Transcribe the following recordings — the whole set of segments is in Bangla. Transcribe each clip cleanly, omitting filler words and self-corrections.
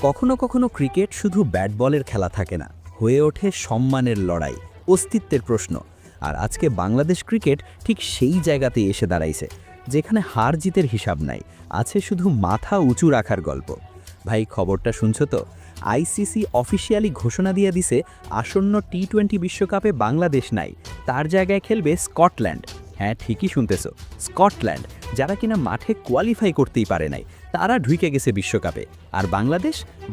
কখনো কখনো ক্রিকেট শুধু ব্যাট বলের খেলা থাকে না, হয়ে ওঠে সম্মানের লড়াই, অস্তিত্বের প্রশ্ন। আর আজকে বাংলাদেশ ক্রিকেট ঠিক সেই জায়গাতেই এসে দাঁড়াইছে, যেখানে হার জিতের হিসাব নাই, আছে শুধু মাথা উঁচু রাখার গল্প। ভাই, খবরটা শুনছো তো? আইসিসি অফিসিয়ালি ঘোষণা দিয়ে দিছে আসন্ন টি-20 বিশ্বকাপে বাংলাদেশ নাই, তার জায়গায় খেলবে স্কটল্যান্ড। হ্যাঁ, ঠিকই শুনতেছো, স্কটল্যান্ড, যারা কিনা মাঠে কোয়ালিফাই করতেই পারে নাই, তারা ঢুকে গেছে বিশ্বকাপে। আর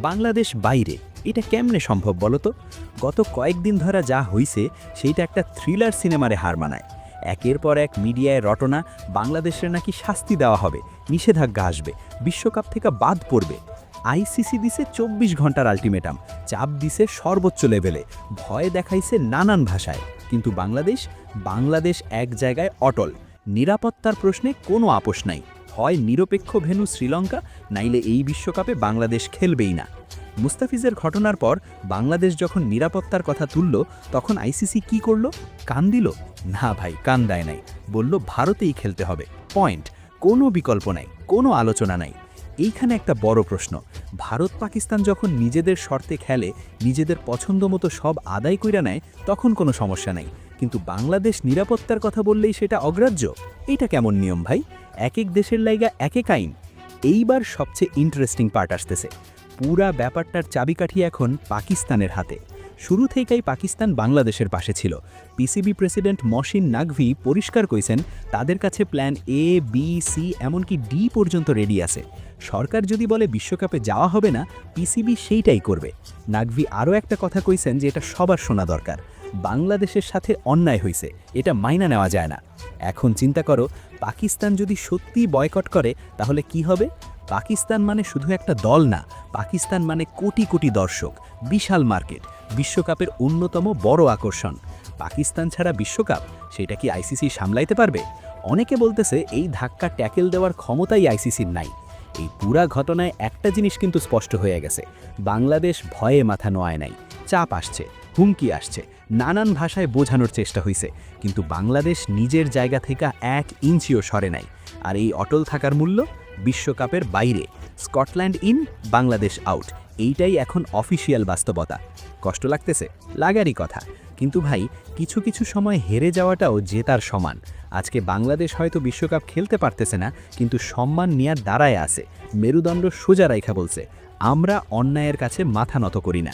বাংলাদেশ বাইরে। এটা কেমনে সম্ভব বলো তো? গত কয়েকদিন ধরে যা হইছে সেইটা একটা থ্রিলার সিনেমারে হার মানায়। একের পর এক মিডিয়ায় রটনা, বাংলাদেশের নাকি শাস্তি দেওয়া হবে, নিষেধাজ্ঞা আসবে, বিশ্বকাপ থেকে বাদ পড়বে। আইসিসি দিছে 24 ঘন্টার আলটিমেটাম, চাপ দিছে সর্বোচ্চ লেভেলে, ভয় দেখাইছে নানান ভাষায়। কিন্তু বাংলাদেশ এক জায়গায় অটল। নিরাপত্তার প্রশ্নে কোনো আপোষ নাই, হয় নিরপেক্ষ ভেন্যু শ্রীলঙ্কা, নাইলে এই বিশ্বকাপে বাংলাদেশ খেলবেই না। মুস্তাফিজের ঘটনার পর বাংলাদেশ যখন নিরাপত্তার কথা তুলল, তখন আইসিসি কি করল? কান দিল? না ভাই, কান দেয় নাই। বলল ভারতেই খেলতে হবে, পয়েন্ট। কোনো বিকল্প নাই, কোনো আলোচনা নাই। এইখানে একটা বড় প্রশ্ন, ভারত পাকিস্তান যখন নিজেদের শর্তে খেলে, নিজেদের পছন্দ মতো সব আদায় কইরা নেয়, তখন কোনো সমস্যা নাই। কিন্তু বাংলাদেশ নিরাপত্তার কথা বললেই সেটা অগ্রাহ্য। এইটা কেমন নিয়ম ভাই? এক এক দেশের লাইগা এক এক আইন। এইবার সবচেয়ে ইন্টারেস্টিং পার্ট আসতেছে। পুরা ব্যাপারটার চাবিকাঠি এখন পাকিস্তানের হাতে। শুরু থেকেই পাকিস্তান বাংলাদেশের পাশে ছিল। পিসিবি প্রেসিডেন্ট মহসিন নাকভি পরিষ্কার কইছেন, তাদের কাছে প্ল্যান এ, বি, সি, এমনকি ডি পর্যন্ত রেডি আছে। সরকার যদি বলে বিশ্বকাপে যাওয়া হবে না, পিসিবি সেইটাই করবে। নাকভি আরও একটা কথা কইছেন যে এটা সবার শোনা দরকার, বাংলাদেশের সাথে অন্যায় হয়েছে, এটা মাইনা নেওয়া যায় না। এখন চিন্তা করো, পাকিস্তান যদি সত্যিই বয়কট করে, তাহলে কি হবে? পাকিস্তান মানে শুধু একটা দল না, পাকিস্তান মানে কোটি কোটি দর্শক, বিশাল মার্কেট, বিশ্বকাপের অন্যতম বড় আকর্ষণ। পাকিস্তান ছাড়া বিশ্বকাপ, সেটা কি আইসিসি সামলাইতে পারবে? অনেকে বলতেছে এই ধাক্কা ট্যাকেল দেওয়ার ক্ষমতাই আইসিসির নাই। এই পুরা ঘটনায় একটা জিনিস কিন্তু স্পষ্ট হয়ে গেছে, বাংলাদেশ ভয়ে মাথা নোয়ায় নাই। চাপ আসছে, হুমকি আসছে, নানান ভাষায় বোঝানোর চেষ্টা হয়েছে, কিন্তু বাংলাদেশ নিজের জায়গা থেকে 1 ইঞ্চিও সরে নাই। আর এই অটল থাকার মূল্য বিশ্বকাপের বাইরে, স্কটল্যান্ড ইন, বাংলাদেশ আউট। এইটাই এখন অফিসিয়াল বাস্তবতা। কষ্ট লাগতেছে? লাগারই কথা। কিন্তু ভাই, কিছু কিছু সময় হেরে যাওয়াটাও জেতার সমান। আজকে বাংলাদেশ হয়তো বিশ্বকাপ খেলতে পারতেছে না, কিন্তু সম্মান নেয়ার দাঁড়ায় আছে, মেরুদণ্ড সোজা রাইখা বলছে, আমরা অন্যায়ের কাছে মাথা নত করি না।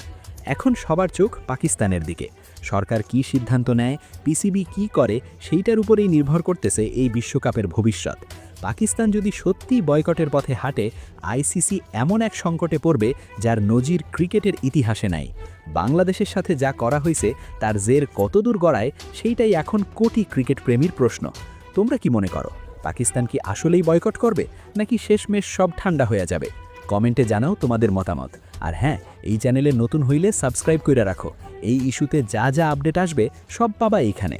এখন সবার চোখ পাকিস্তানের দিকে। সরকার কি সিদ্ধান্ত নেয়, পিসিবি কি করে, সেইটার উপরেই নির্ভর করতেছে এই বিশ্বকাপের ভবিষ্যৎ। পাকিস্তান যদি সত্যি বয়কটের পথে হাঁটে, আইসিসি এমন এক সংকটে পড়বে যার নজির ক্রিকেটের ইতিহাসে নাই। বাংলাদেশের সাথে যা করা হয়েছে তার জের কতদূর গড়ায়, সেইটাই এখন কোটি ক্রিকেট প্রেমীর প্রশ্ন। তোমরা কি মনে করো, পাকিস্তান কি আসলেই বয়কট করবে, নাকি শেষমেশ সব ঠান্ডা হয়ে যাবে? কমেন্টে জানাও তোমাদের মতামত। আর হ্যাঁ, এই চ্যানেলে নতুন হইলে সাবস্ক্রাইব করে রাখো। এই ইস্যুতে যা যা আপডেট আসবে সব পাবা এইখানে।